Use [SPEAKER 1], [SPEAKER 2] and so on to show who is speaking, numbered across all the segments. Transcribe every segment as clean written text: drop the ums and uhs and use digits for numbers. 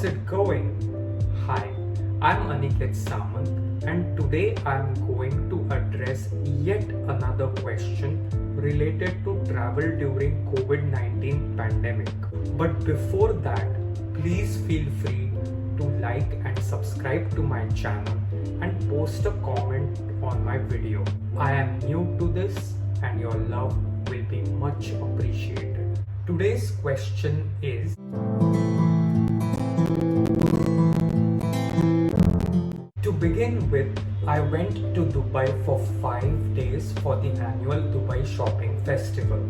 [SPEAKER 1] it going? Hi, I'm Aniket Samant and today I'm going to address yet another question related to travel during COVID-19 pandemic. But before that, please feel free to like and subscribe to my channel and post a comment on my video. I am new to this and your love will be much appreciated. Today's question is, to begin with, I went to Dubai for 5 days for the annual Dubai Shopping Festival.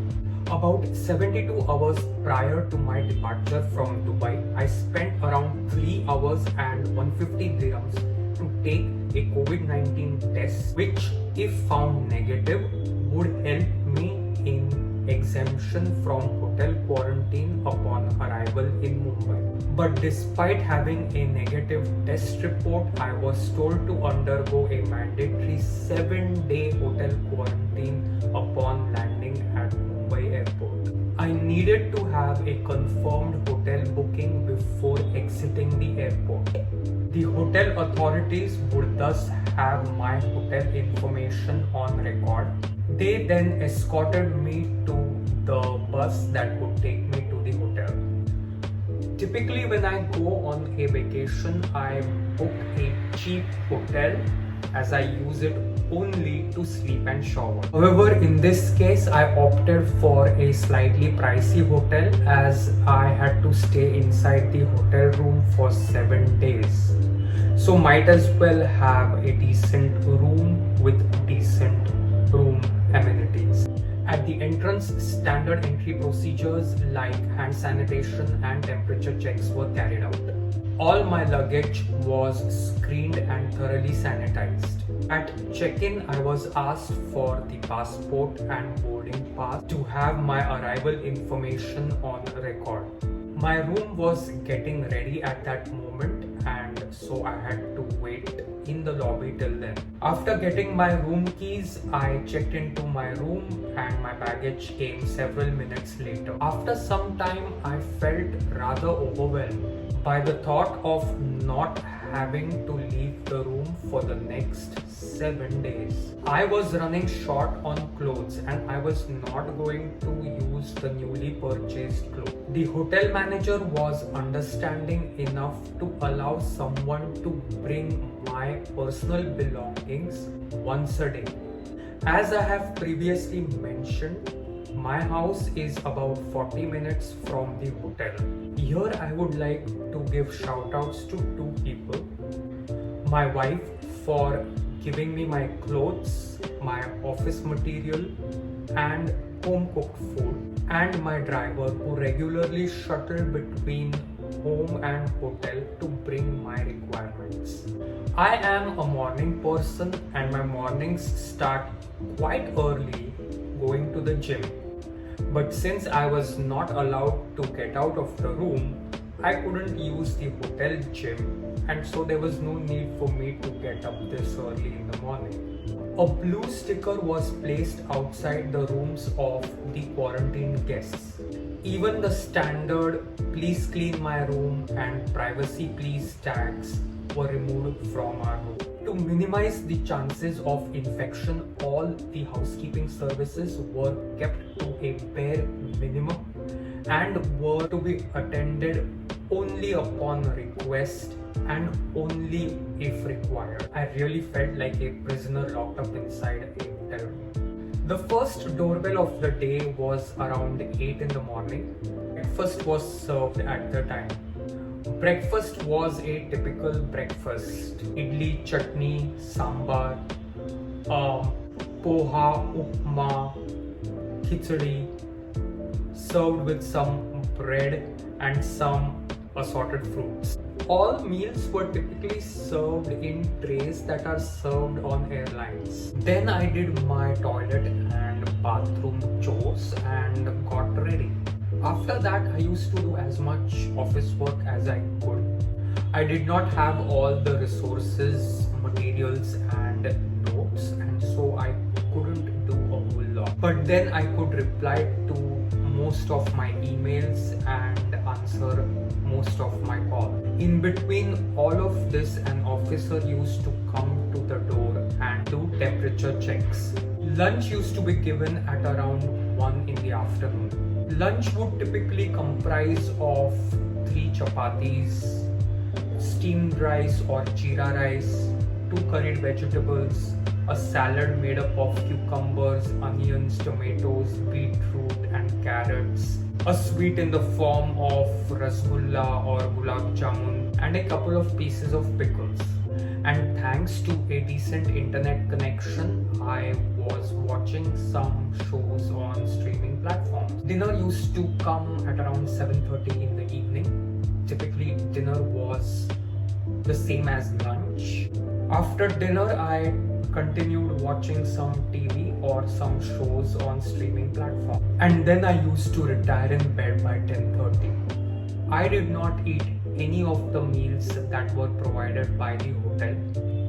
[SPEAKER 1] About 72 hours prior to my departure from Dubai, I spent around 3 hours and 150 dirhams to take a COVID-19 test, which if found negative would help me in exemption from hotel quarantine upon arrival in Mumbai. But despite having a negative test report, I was told to undergo a mandatory 7-day hotel quarantine upon landing at Mumbai airport. I needed to have a confirmed hotel booking before exiting the airport. The hotel authorities would thus have my hotel information on record. They then escorted me to the bus that would take me to the hotel. Typically when I go on a vacation, I book a cheap hotel as I use it only to sleep and shower. However, in this case, I opted for a slightly pricey hotel as I had to stay inside the hotel room for 7 days. So might as well have a decent room with decent room amenities. At the entrance, standard entry procedures like hand sanitation and temperature checks were carried out. All my luggage was screened and thoroughly sanitized. At check-in, I was asked for the passport and boarding pass to have my arrival information on record. My room was getting ready at that moment, and so I had to wait in the lobby till then. After getting my room keys, I checked into my room and my baggage came several minutes later. After some time, I felt rather overwhelmed by the thought of not having to leave the room for the next 7 days. I was running short on clothes and I was not going to use the newly purchased clothes. The hotel manager was understanding enough to allow someone to bring my personal belongings once a day. As I have previously mentioned, my house is about 40 minutes from the hotel. Here I would like to give shoutouts to 2 people. My wife for giving me my clothes, my office material and home cooked food, and my driver who regularly shuttled between home and hotel to bring my requirements. I am a morning person and my mornings start quite early going to the gym. But since I was not allowed to get out of the room, I couldn't use the hotel gym, and so there was no need for me to get up this early in the morning. A blue sticker was placed outside the rooms of the quarantined guests. Even the standard "please clean my room" and "privacy please" tags were removed from our room. To minimize the chances of infection, all the housekeeping services were kept to a bare minimum and were to be attended only upon request and only if required. I really felt like a prisoner locked up inside a hotel room. The first doorbell of the day was around 8 in the morning. Breakfast was served at the time. Breakfast was a typical breakfast. Idli, chutney, sambar, poha, upma, khichdi, served with some bread and some assorted fruits. All meals were typically served in trays that are served on airlines. Then I did my toilet and bathroom chores and got ready. After that, I used to do as much office work as I could. I did not have all the resources, materials and notes, and so I couldn't do a whole lot. But then I could reply to most of my emails and answer most of my calls. In between all of this, an officer used to come to the door and do temperature checks. Lunch used to be given at around 1 in the afternoon. Lunch would typically comprise of 3 chapatis, steamed rice or jeera rice, 2 curried vegetables, a salad made up of cucumbers, onions, tomatoes, beetroot and carrots, a sweet in the form of rasgulla or gulab jamun, and a couple of pieces of pickles. And thanks to a decent internet connection, I was watching some shows on streaming platforms. Dinner used to come at around 7:30 in the evening. Typically, dinner was the same as lunch. After dinner, I continued watching some TV or some shows on streaming platforms. And then I used to retire in bed by 10:30. I did not eat any of the meals that were provided by the hotel,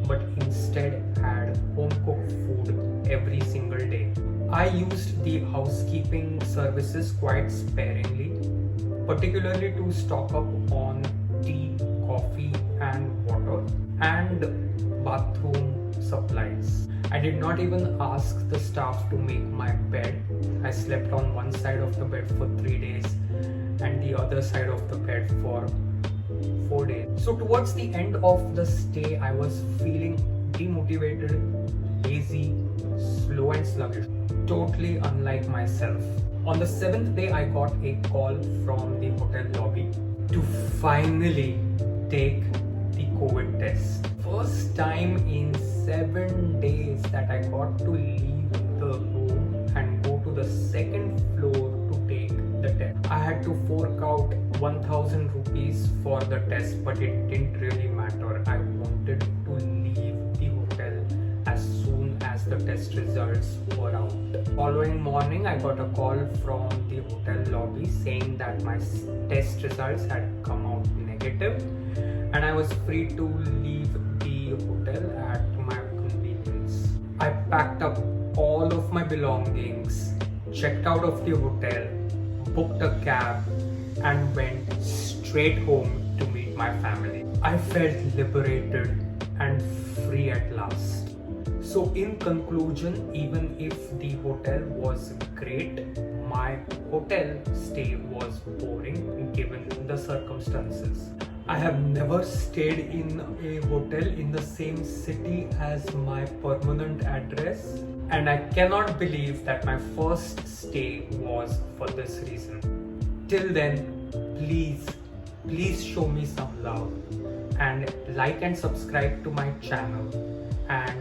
[SPEAKER 1] but instead had home cooked food every single day. I used the housekeeping services quite sparingly, particularly to stock up on tea, coffee and water and bathroom supplies. I did not even ask the staff to make my bed. I slept on one side of the bed for 3 days and the other side of the bed for 4 days. So towards the end of the stay, I was feeling demotivated, lazy, slow and sluggish, totally unlike myself. On the 7th day, I got a call from the hotel lobby to finally take the COVID test. First time in 7 days that I got to leave the room and go to the second floor to take the test. I had to fork out 1000 rupees for the test, but it didn't really matter. I wanted to leave the hotel as soon as the test results were out. Following morning, I got a call from the hotel lobby saying that my test results had come out negative and I was free to leave the hotel at my convenience. I packed up all of my belongings, checked out of the hotel, booked a cab and went straight home to meet my family. I felt liberated and free at last. So in conclusion, even if the hotel was great, my hotel stay was boring given the circumstances. I have never stayed in a hotel in the same city as my permanent address, and I cannot believe that my first stay was for this reason. Till then, please show me some love and like and subscribe to my channel and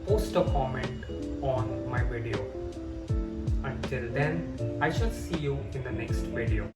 [SPEAKER 1] post a comment on my video. Until then, I shall see you in the next video.